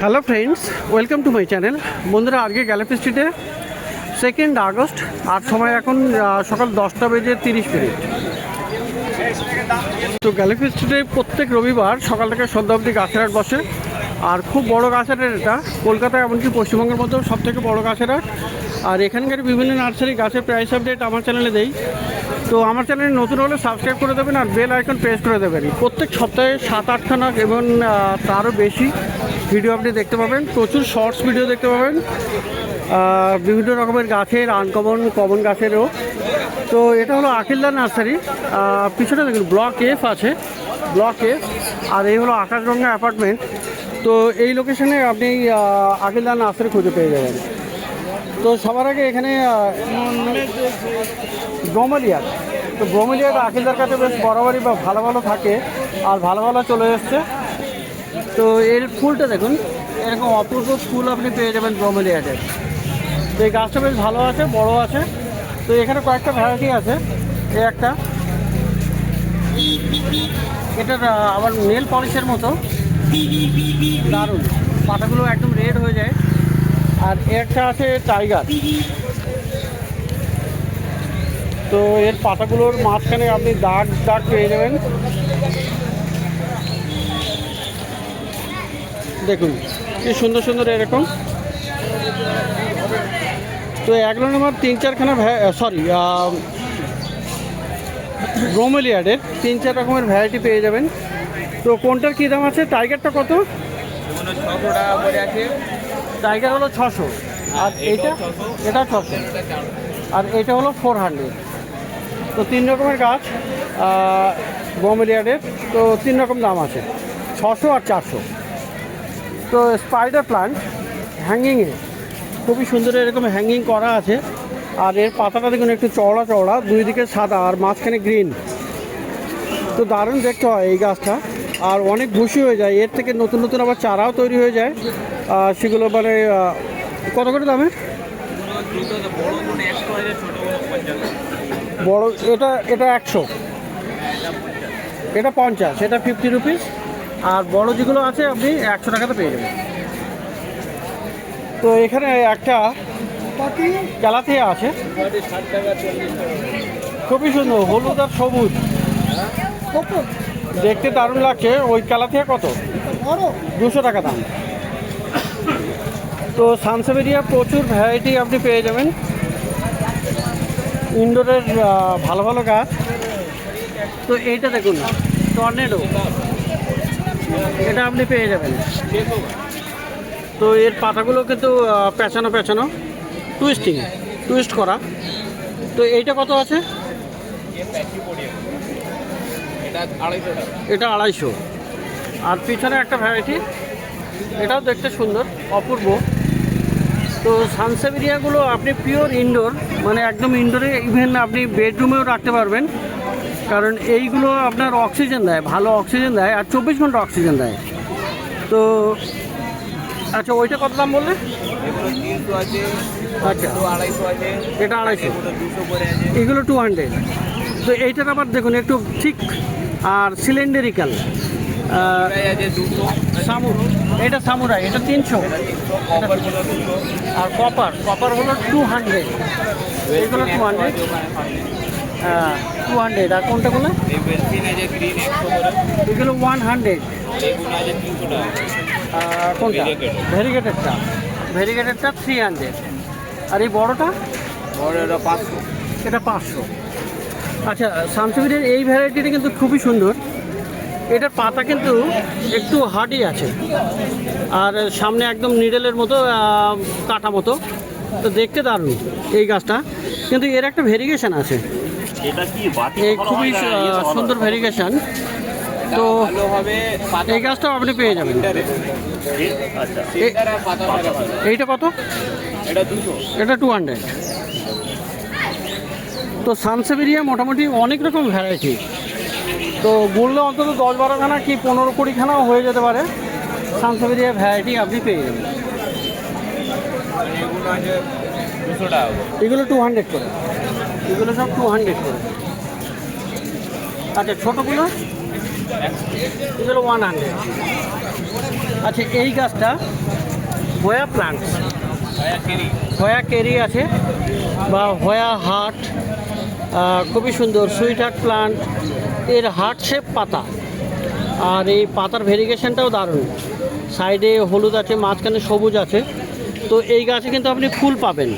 Hello friends, welcome to my channel. বন্ধুরা, আজকে গ্যালাপি স্ট্রিটে 2 আগস্ট, আর সময় এখন সকাল 10:30। তো গ্যালাপি স্ট্রিটে প্রত্যেক রবিবার সকাল থেকে সন্ধ্যা অবধি গাছের হাট বসে। আর খুব বড় গাছের হাট এটা, কলকাতায় এমনকি পশ্চিমবঙ্গের মধ্যেও সবথেকে বড় গাছের হাট। আর এখানকার বিভিন্ন নার্সারি গাছের প্রাইস আপডেট আমার চ্যানেলে দেই। তো আমার চ্যানেলে নতুন হলে সাবস্ক্রাইব করে দেবেন আর বেল আইকন প্রেস করে দেবেন। প্রত্যেক সপ্তাহে 7-8খানা এবং তারও বেশি ভিডিও আপনি দেখতে পাবেন। প্রচুর শর্টস ভিডিও দেখতে পাবেন বিভিন্ন রকমের গাছের, আনকমন কমন গাছেরও। তো এটা হলো আকিলদার নার্সারি। পিছনে দেখুন ব্লক এফ আছে, ব্লক এফ। আর এই হলো আকাশগঙ্গা অ্যাপার্টমেন্ট। তো এই লোকেশনে আপনি আকিলদার নার্সারি খুঁজে পেয়ে যাবেন। তো সবার আগে এখানে ব্রোমেলিয়া। তো ব্রোমেলিয়াটা আকিলদার কাছে বেশ বরাবরই বা ভালো ভালো থাকে, আর ভালো ভালো চলে এসছে। তো এর ফুলটা দেখুন, এরকম অপূর্ব ফুল আপনি পেয়ে যাবেন ব্রোমেলিয়াতে। তো এই গাছটা বেশ ভালো আছে, বড় আছে। তো এখানে কয়েকটা ভ্যারাইটি আছে। এই একটা, এটার আবার নেল পলিশের মতো দারুণ, পাতাগুলো একদম রেড হয়ে যায়। আর একটা আছে টাইগার। তো এর পাতাগুলোর মাঝখানে আপনি দাগ দাগ পেয়ে যাবেন। দেখুন কি সুন্দর সুন্দর এরকম। তো এগুলো আমার 3-4খানা ব্রোমেলিয়াডের 3-4 রকমের ভ্যারাইটি পেয়ে যাবেন। তো কোনটার কী দাম আছে? টাইগারটা কত? 600 টাকা করে আছে। টাইগার হলো 600, আর এটা 600, আর এটা হলো 400। তো 3 রকমের গাছ ব্রোমেলিয়াডের। তো 3 রকম দাম আছে, 600 আর 400। তো স্পাইডার প্লান্ট হ্যাঙ্গিংয়ে খুবই সুন্দর এরকম হ্যাঙ্গিং করা আছে। আর এর পাতাটা দেখুন একটু চওড়া চওড়া, দুই দিকে সাদা আর মাঝখানে গ্রিন। তো দারুণ দেখতে হয় এই গাছটা, আর অনেক ভুসি হয়ে যায়। এর থেকে নতুন নতুন আবার চারাও তৈরি হয়ে যায়। সেগুলো মানে কত করে দামের? বড় এটা 100, এটা 50, এটা 50 রুপিস। আর বড় যেগুলো আছে আপনি 100 টাকাতে পেয়ে যাবেন। তো এখানে একটা ক্যালাথিয়া আছে, খুবই সুন্দর, হলুদ আর সবুজ, দেখতে দারুণ লাগছে। ওই ক্যালাথিয়া কত? 200 টাকা দাম। তো সানসেভেরিয়া প্রচুর ভ্যারাইটি আপনি পেয়ে যাবেন, ইনডোরের ভালো ভালো গাছ। তো এইটা দেখুন টর্নেডো, এটা আপনি পেয়ে যাবেন। তো এর পাতাগুলো কিন্তু পেঁচানো পেঁচানো, টুইস্ট করা। তো এইটা কত আছে? এটা 250। আর পিছনে একটা ভ্যারাইটি, এটাও দেখতে সুন্দর, অপূর্ব। তো সানসেভেরিয়াগুলো আপনি পিওর ইনডোর, মানে একদম ইনডোরে, ইভেন আপনি বেডরুমেও রাখতে পারবেন। কারণ এইগুলো আপনার অক্সিজেন দেয়, ভালো অক্সিজেন দেয়, আর 24 ঘন্টা অক্সিজেন দেয়। তো আচ্ছা, ওইটা কত দাম বললে? আচ্ছা, এটা 250, এগুলো 200। তো এইটার আবার দেখুন একটু ঠিক আর সিলিন্ডারিক্যাল এটা সামুরাই, এটা 300। আর কপার হলো 200, এগুলো 200। হ্যাঁ, 200। আর কোনটাগুলো? এগুলো 100। কোনটা? ভেরিগেটেডটা 300। আর এই বড়টা? 500। এটা 500। আচ্ছা, সানসেভেরিয়ার এই ভ্যারাইটিটা কিন্তু খুবই সুন্দর। এটার পাতা কিন্তু একটু হার্ডি আছে, আর সামনে একদম নিডেলের মতো কাটা মতো। তো দেখতে দারুণ এই গাছটা, কিন্তু এর একটা ভেরিগেশন আছে, এই খুবই সুন্দর ভেরিগেশন। তো এই গাছটাও আপনি পেয়ে যাবেন। এইটা কত? এটা 200। তো সানসেভেরিয়া মোটামুটি অনেক রকম ভ্যারাইটি। তো গুনলে অন্তত 10-12খানা কি 15-20খানাও হয়ে যেতে পারে সানসেভেরিয়া ভ্যারাইটি আপনি পেয়ে যাবেন। এগুলো 200 করে, এগুলো সব 200 করে। আচ্ছা, ছোটোগুলো? এগুলো 100। আচ্ছা, এই গাছটা হোয়া প্লান্টস, কেরি হোয়া কেরি আছে বা হোয়া হার্ট, খুবই সুন্দর সুইট হার্ট প্লান্ট, এর হার্ট শেপ পাতা, আর এই পাতার ভেরিগেশনটাও দারুণ। সাইডে হলুদ আছে, মাঝখানে সবুজ আছে। তো এই গাছে কিন্তু আপনি ফুল পাবেন,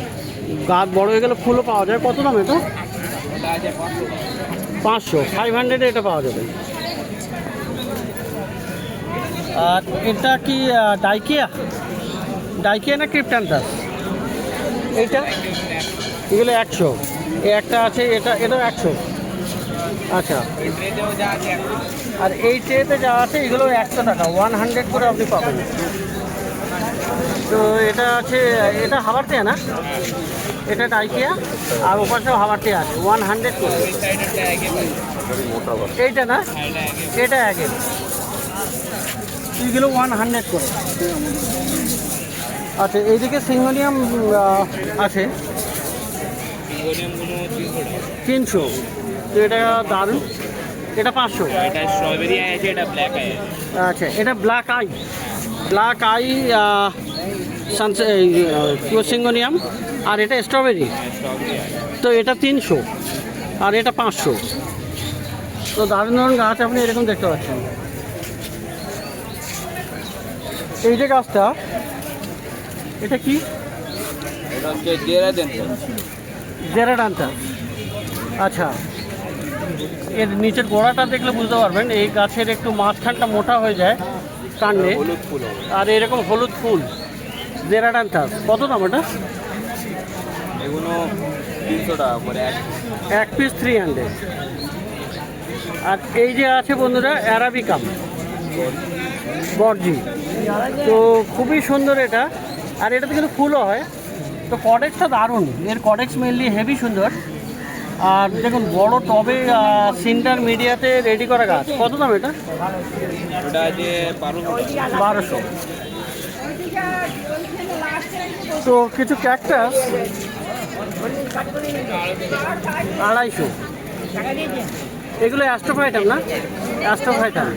গাছ বড় হয়ে গেলে ফুলও পাওয়া যায়। কত দাম এটা? এটা আছে 500 500, 500 এটা পাওয়া যাবে। আর এটা কি ডাইকিয়া, ডাইকিয়া না ক্রিপ্টান্থাস? এইটা এগুলো 100, এই একটা আছে, এটাও 100। আচ্ছা, ট্রেতেও যা আছে 100। আর এই ট্রেতে যা আছে এগুলো 100 টাকা, 100 করে আপনি পাবেন। তো এটা আছে, এটা হাওয়ারটিয়া না, এটা ডাইকিয়া, আর ওপাশেও হাওয়ারটিয়া আছে 100 করে। এই সাইডেরটা আগে ভাই। এইটা না, এটা আগে। এটা আগে, এইগুলো 100 করে। আচ্ছা, এইদিকে সিঙ্গোনিয়াম আছে সিঙ্গোনিয়ামগুলো 300 টাকা। 300। তো এটা দারুণ, এটা 500। এটা স্ট্রবেরি আছে, এটা ব্ল্যাক আই আছে। আচ্ছা, এটা black eye, black eye syngonium, আর এটা স্ট্রবেরি। স্ট্রবেরি আছে। তো এটা 300 আর এটা 500। তো দারুণ দারুণ গাছ আপনি এরকম দেখতে পাচ্ছেন। এই যে গাছটা, এটা কি? এটা হচ্ছে জেরাদেন। জেরাডান্থা। আচ্ছা, এর নিচের গোড়াটা দেখলে বুঝতে পারবেন এই গাছের একটু মাঝখানটা মোটা হয়ে যায় কাণ্ডে, হলুদ ফুল হবে। আর এরকম হলুদ ফুল। জেরাডান্থাস কত দাম এটা? এগুলো 300 টাকা করে এক পিস 300। আর এই যে আছে বন্ধুরা অ্যারাবিকাম বর্জি, তো খুবই সুন্দর এটা, আর এটাতে কিন্তু ফুলও হয়। তো কডেক্সটা দারুণ, এর কডেক্স মেনলি হেভি সুন্দর। আর দেখুন বড় টবে সিন্টার মিডিয়াতে রেডি করা গাছ। কত দাম এটা? ওটা আছে 1200। তো কিছু ক্যাকটাস 250। এগুলো অ্যাস্ট্রোফাইটাম না? অ্যাস্ট্রোফাইটাম।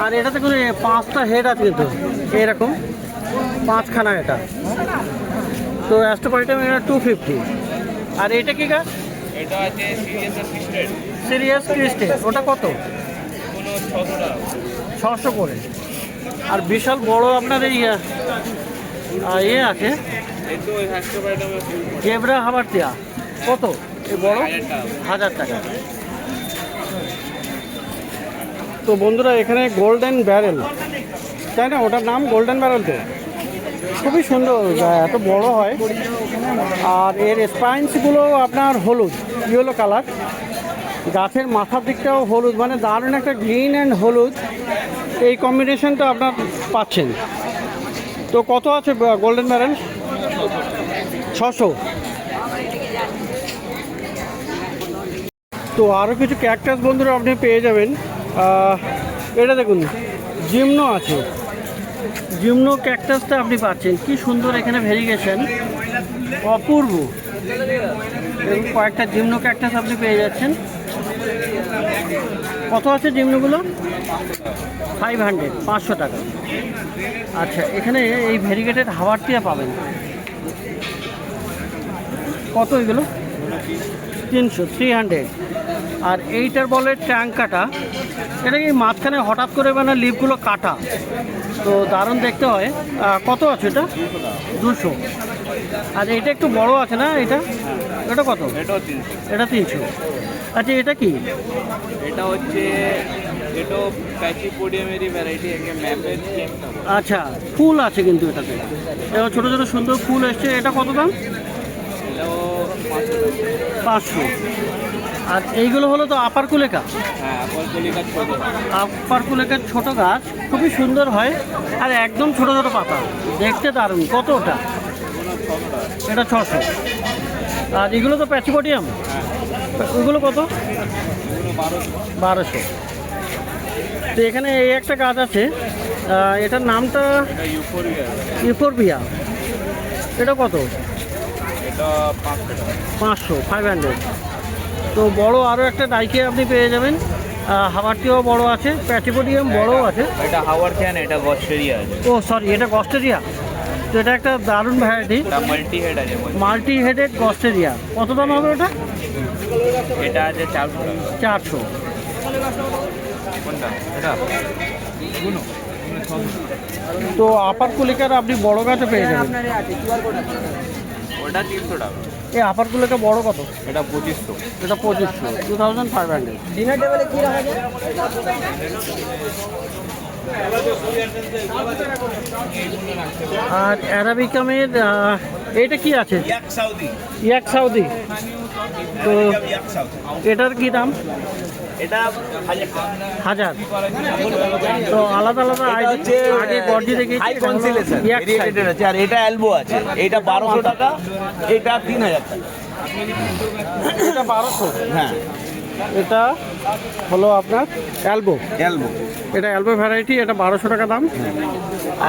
আর এটাতে কোনো 5টা হেড আছে কিন্তু, এরকম 5খানা এটা। তো অ্যাস্ট্রোফাইটাম এটা 250। আর এটা কি গাছ? এটা আছে সিরিয়াস আর ক্রিস্টেড। সিরিয়াস ক্রিস্টে, ওটা কত? কোনো 600 টাকা। 600 করে। আর বিশাল বড় আপনার এই ইয়ে আছে এই তো ওই হাস্ট্রোবাইটামে ফুল পড়ে। জেব্রা হাবারটিয়া, কত এই বড়? 1000 টাকা। 1000 টাকা। তো বন্ধুরা এখানে গোল্ডেন ব্যারেল, তাই না? ওটার নাম গোল্ডেন ব্যারেল। তো খুবই সুন্দর, এত বড় হয়। আর এর স্পাইন্সগুলো আপনার হলুদ, ইয়েলো কালার। গাছের মাথার দিকটাও হলুদ, মানে দারুণ একটা গ্রিন অ্যান্ড হলুদ, এই কম্বিনেশনটা আপনার পাচ্ছেন। তো কত আছে গোল্ডেন ব্যারেল? 600। তো আরও কিছু ক্যাকটাস বন্ধুরা আপনি পেয়ে যাবেন। এটা দেখুন জিমনো আছে, জিমনো ক্যাকটাসটা আপনি পাচ্ছেন, কি সুন্দর এখানে ভেরিগেশন, অপূর্ব। এবং কয়েকটা জিমনো ক্যাকটাস আপনি পেয়ে যাচ্ছেন। কত আছে জিমনোগুলো? 500, 500 টাকা। আচ্ছা, এখানে এই ভেরিগেটেড হাওয়ারটিয়া পাবেন। কত এগুলো? 300, 300। আর এইটার বলে ট্যাঙ্কাটা, এটা কি মাঝখানে হঠাৎ করে মানে লিফগুলো কাটা, তো দারুণ দেখতে হয়। কত আছে এটা? 200। আর এটা একটু বড় আছে না, এটা এটা কত? এটাও 300। এটা 300। আচ্ছা, এটা কি? এটা হচ্ছে এটাও প্যাচিপোডিয়ামেরই ভ্যারাইটি, একে ম্যাপের চেকটা। আচ্ছা, ফুল আছে কিন্তু এটাতে, এবার ছোটো ছোটো সুন্দর ফুল এসছে। এটা কত দাম? এটাও 500 টাকা। 500। আর এইগুলো হলো তো আপার কুলেকা, হ্যাঁ, আপর কলিকার ছোট। আপার কুলেকার ছোটো গাছ, খুবই সুন্দর হয়, আর একদম ছোটো ছোটো পাতা, দেখতে দারুণ। কত ওটা? এটা 600। আর এগুলো তো প্যাচিপোডিয়াম, ওগুলো কত? 1200। তো এখানে এই একটা গাছ আছে, এটার নামটা এটা ইউফোরিয়া। ইউফোরবিয়া। এটা কত? এটা 500 টাকা। 500, 500। তো বড় আরও একটা ডাইকে আপনি পেয়ে যাবেন। হাওয়ারটিও বড় আছে, প্যাচিপোডিয়াম বড়ও আছে। এটা হাওয়ার ফ্যান, এটা গসেরিয়া আছে। ও সরি, এটা গস্টেরিয়া। তো এটা একটা দারুণ ভ্যারাইটি, এটা মাল্টি হেড আছে বলছে। Multi headed Australia. কত দাম হবে ওটা? এটা আছে 400 টাকা। 400। কোনটা এটা? গুনো। তো আপার কুলিকার আপনি বড় গাছও পেয়ে যাবেন। ওটা 300 টাকা। এই আপার কুলিকা বড় কত? এটা 2500। এটা 2500, 2500। ডিনার টেবিলে কি রাখা যায়? আর অ্যারাবিকামের এটা কি আছে? এক সাউদি ইয়াক সাউদি। তো এক সাউদি এটার কি দাম? এটা 1000। তো আলাদা আলাদা আইডি, আগে গর্জি দেখেছি, হাই কনসিলেশন ইয়াক সাইড। ভেরিয়েটেড আছে, আর এটা এলবো আছে, এটা 1200 টাকা, এটা 3000 টাকা। এটা 1200। হ্যাঁ, এটা হলো আপনার অ্যালবো। এলবো। এটা অ্যালবো ভ্যারাইটি, এটা 1200 টাকা দাম।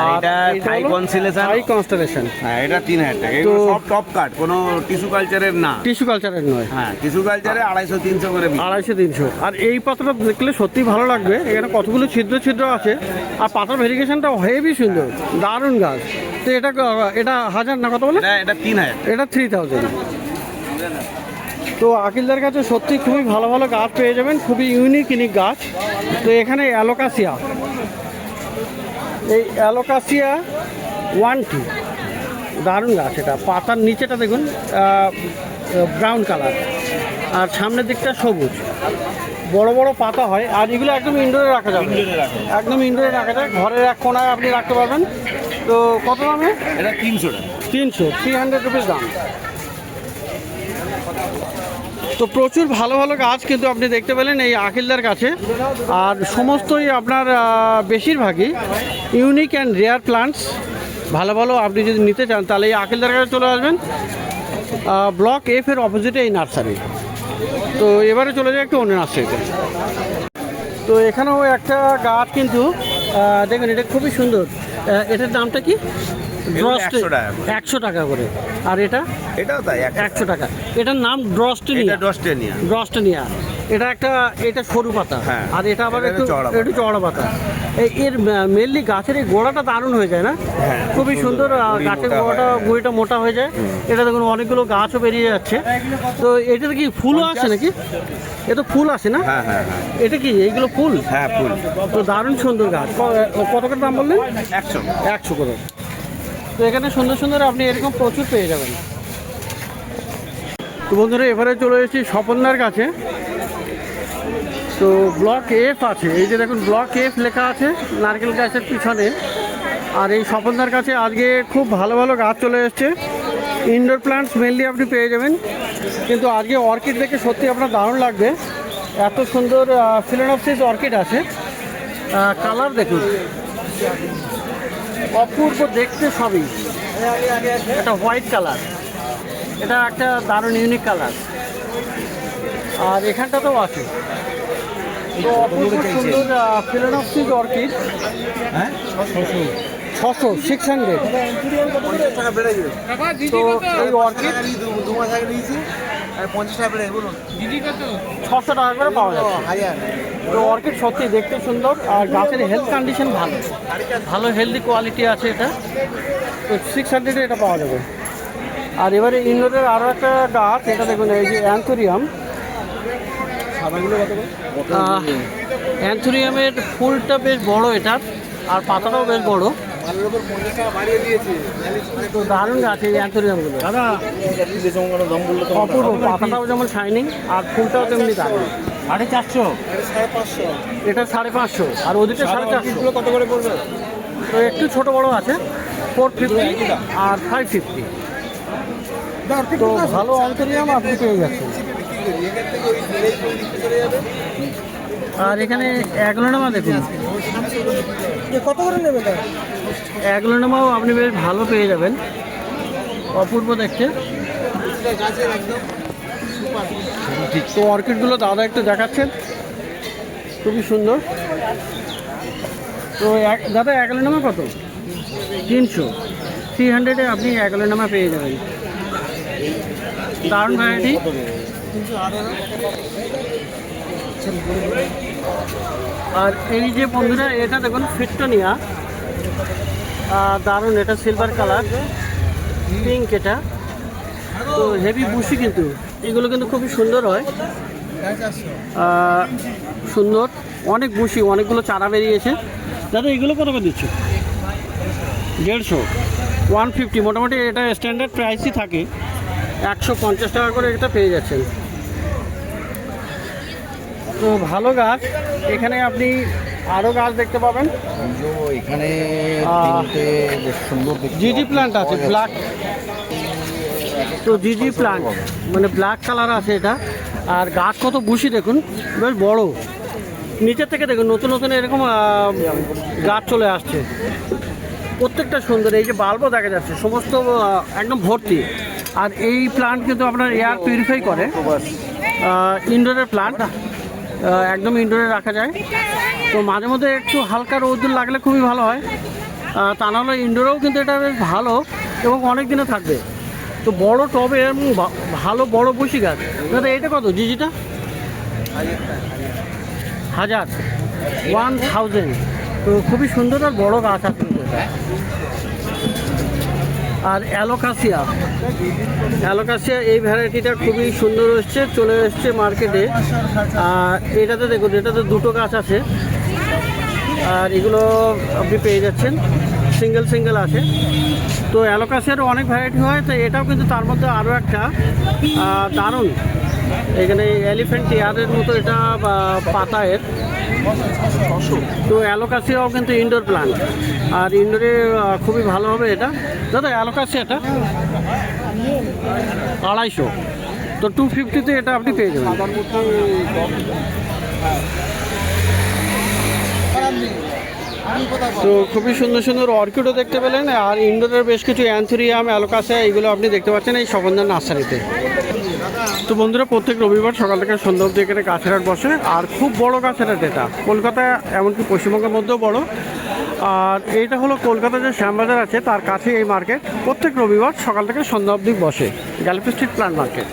আর এটা হাই কনসিলেশন, হাই কনস্টেলেশন। হ্যাঁ, এটা 3000 টাকা। এগুলো সব টপ কাট, কোনো টিস্যু কালচারের না। টিস্যু কালচারের নয়। হ্যাঁ, টিস্যু কালচারে 250-300 করে বিক্রি। 250-300। আর এই পাতাটা দেখলে সত্যি ভালো লাগবে, এখানে কতগুলো ছিদ্র ছিদ্র আছে, আর পাতার ভেরিগেশনটা হেভি সুন্দর, দারুণ গাছ। তো এটা 1000 না, কত বলে? এটা 3000। এটা 3000। তো আকিলদার কাছে সত্যি খুবই ভালো ভালো গাছ পেয়ে যাবেন, খুবই ইউনিক গাছ। তো এখানে অ্যালোকাসিয়া, এই অ্যালোকাসিয়া 1T, দারুণ গাছ। এটা পাতার নিচেটা দেখুন ব্রাউন কালার, আর সামনের দিকটা সবুজ, বড় বড় পাতা হয়। আর এগুলো একদম ইনডোরে রাখা যাবে, একদম ইনডোরে রাখা যায়, ঘরের এক কোনায় আপনি রাখতে পারবেন। তো কত দামে? এটা 300 টাকা। 300 রুপিস দাম। তো প্রচুর ভালো ভালো গাছ কিন্তু আপনি দেখতে পেলেন এই আকিলদার কাছে। আর সমস্তই আপনার বেশিরভাগই ইউনিক অ্যান্ড রেয়ার প্লান্টস। ভালো ভালো আপনি যদি নিতে চান তাহলে এই আকিলদার কাছে চলে আসবেন, ব্লক F এর অপোজিটে এই নার্সারি। তো এবারে চলে যায় একটু অন্য নার্সারিতে। তো এখানেও একটা গাছ কিন্তু দেখুন, এটা খুবই সুন্দর। এটার দামটা কি? এগুলো 100 টাকা। 100 টাকা করে। আর এটাও তাই 100 টাকা। এটার নাম ড্রস্টেনিয়া। এটা ডস্টেনিয়া। ড্রস্টেনিয়া। এটা সরু পাতা, হ্যাঁ, আর এটা আবার এটা একটু চওড়া পাতা। একটু চওড়া পাতা। এর মেনলি গাছের এই গোড়াটা দারুণ হয়ে যায় না? হ্যাঁ, খুবই সুন্দর। গুঁড়ি গাছের মোটা গোড়াটা, গুঁড়িটা মোটা হয়ে যায়। এটা দেখুন অনেকগুলো গাছও বেরিয়ে যাচ্ছে। তো এটাতে কি ফুলও আছে নাকি? এটা ফুল আছে না? হ্যাঁ হ্যাঁ হ্যাঁ এটা কি এইগুলো ফুল? হ্যাঁ, ফুল। তো দারুণ সুন্দর গাছ। কত করে দাম বললেন? 100। 100 করে। তো এখানে সুন্দর সুন্দর আপনি এরকম প্রচুর পেয়ে যাবেন। তো বন্ধুরা, এবারে চলে এসেছি স্বপনদার কাছে। তো ব্লক F আছে, এই যে দেখুন ব্লক F লেখা আছে নারকেল গাছের পিছনে। আর এই স্বপনদার কাছে আজকে খুব ভালো ভালো গাছ চলে এসছে, ইনডোর প্লান্টস মেনলি আপনি পেয়ে যাবেন। কিন্তু আজকে অর্কিড দেখে সত্যি আপনার দারুণ লাগবে, এত সুন্দর ফিলোনপসিস অর্কিড আছে। কালার দেখুন, অপূর্ব দেখতে সবই। এটা হোয়াইট কালার, এটা একটা দারুণ ইউনিক কালার। আর এখানটাতেও আছে। তো অপূর্ব সুন্দর ফিলোনপসিস অর্কিড। হ্যাঁ, 600, 600। তো এই অর্কিড 600 টাকা করে পাওয়া যাচ্ছে। তো অর্কিড সত্যি দেখতে সুন্দর, আর গাছের হেলথ কন্ডিশন ভালো, ভালো হেলদি কোয়ালিটি আছে এটা। তো 600-এ এটা পাওয়া যাবে। আর এবারে ইনডোরের আরও একটা গাছ, এটা দেখুন এই যে অ্যান্থোরিয়াম। অ্যান্থোরিয়ামের ফুলটা বেশ বড় এটার, আর পাতাটাও বেশ বড়। তো দারুণ গাছ এই অ্যান্থোরিয়ামগুলো দাদা, অপূর্ব। পাতাটাও যেমন শাইনিং, আর ফুলটাও তেমনি দারুণ। 450। এটা 550, আর ওদিকে 450। কত করে পড়বে? তো একটু ছোট বড় আছে, 450 আর 550। তো ভালো অ্যান্থোরিয়াম আপনি পেয়ে যাচ্ছেন। আর এখানে অ্যাগলোনামা দেখুন, কত করে নেবে? অ্যাগলোনামাও আপনি বেশ ভালো পেয়ে যাবেন, অপূর্ব দেখতে। তো অর্কিডগুলো দাদা একটু দেখাচ্ছেন, খুবই সুন্দর। তো দাদা অ্যাগলোনামা কত? 300, 300-এ আপনি অ্যাগলোনামা পেয়ে যাবেন, দারুণ ভ্যারাইটি। আর এই যে বন্ধুরা, এটা দেখুন ফিট্টোনিয়া। দারুণ, এটা সিলভার কালার, পিঙ্ক এটা। তো হেভি বুশি কিন্তু, এগুলো কিন্তু খুবই সুন্দর হয়, সুন্দর, অনেক বুশি, অনেকগুলো চারা বেরিয়েছে। দাদা এগুলো কত করে দিচ্ছ? 150, 150, মোটামুটি এটা স্ট্যান্ডার্ড প্রাইসই থাকে, 150 টাকা করে এটা পেয়ে যাচ্ছেন। তো ভালো গাছ, এখানে আপনি আরও গাছ দেখতে পাবেন। এখানে সুন্দর জিজি প্ল্যান্ট আছে, ব্ল্যাক, তো জিজি প্ল্যান্ট মানে ব্ল্যাক কালার আছে এটা। আর গাছ কত বুশি দেখুন, বেশ বড়, নিচের থেকে দেখুন নতুন নতুন এরকম গাছ চলে আসছে, প্রত্যেকটা সুন্দর। এই যে বাল্বও দেখা যাচ্ছে, সমস্ত একদম ভর্তি। আর এই প্ল্যান্ট কিন্তু আপনার এয়ার পিউরিফাই করে, ইনডোরের প্ল্যান্ট, একদম ইনডোরে রাখা যায়। তো মাঝে মধ্যে একটু হালকা রোদ লাগলে খুবই ভালো হয়, তা নাহলে ইনডোরেও কিন্তু এটা বেশ ভালো এবং অনেক দিনে থাকবে। তো বড় টবে এবং ভালো বড় বসি গাছ। দাদা এটা কত জিজিটা? 1000, 1000। তো খুবই সুন্দর আর বড় গাছ আছে কিন্তু এটা। আর অ্যালোকাসিয়া, অ্যালোকাসিয়া এই ভ্যারাইটিটা খুবই সুন্দর এসছে, চলে এসছে মার্কেটে। আর এটাতে দেখুন, এটাতে দুটো গাছ আছে, আর এগুলো আপনি পেয়ে যাচ্ছেন, সিঙ্গেল সিঙ্গেল আছে। তো অ্যালোকাসিয়ারও অনেক ভ্যারাইটি হয়, তো এটাও কিন্তু তার মধ্যে আরও একটা দারুণ। এখানে এলিফ্যান্ট ইয়ারের মতো এটা পাতায়ের। তো অ্যালোকাসিয়াও কিন্তু ইনডোর প্ল্যান্ট, আর ইনডোরে খুবই ভালো হবে এটা। দাদা অ্যালোকাসিয়াটা 250, তো 250-তে এটা আপনি পেয়ে যাবেন। তো খুবই সুন্দর সুন্দর অর্কিডও দেখতে পেলেন, আর ইনডোরের বেশ কিছু অ্যান্থুরিয়াম, অ্যালোকাসিয়া এগুলো আপনি দেখতে পাচ্ছেন এই শোভনদার নার্সারিতে। তো বন্ধুরা, প্রত্যেক রবিবার সকাল থেকে সন্ধ্যা অবধি এখানে গাছের হাট বসে, আর খুব বড় গাছের হাট এটা, কলকাতায় এমনকি পশ্চিমবঙ্গের মধ্যেও বড়। আর এইটা হলো কলকাতা যে শ্যামবাজার আছে তার কাছে এই মার্কেট, প্রত্যেক রবিবার সকাল থেকে সন্ধ্যা অবধি বসে, গ্যালারি স্ট্রিট প্ল্যান্ট মার্কেট।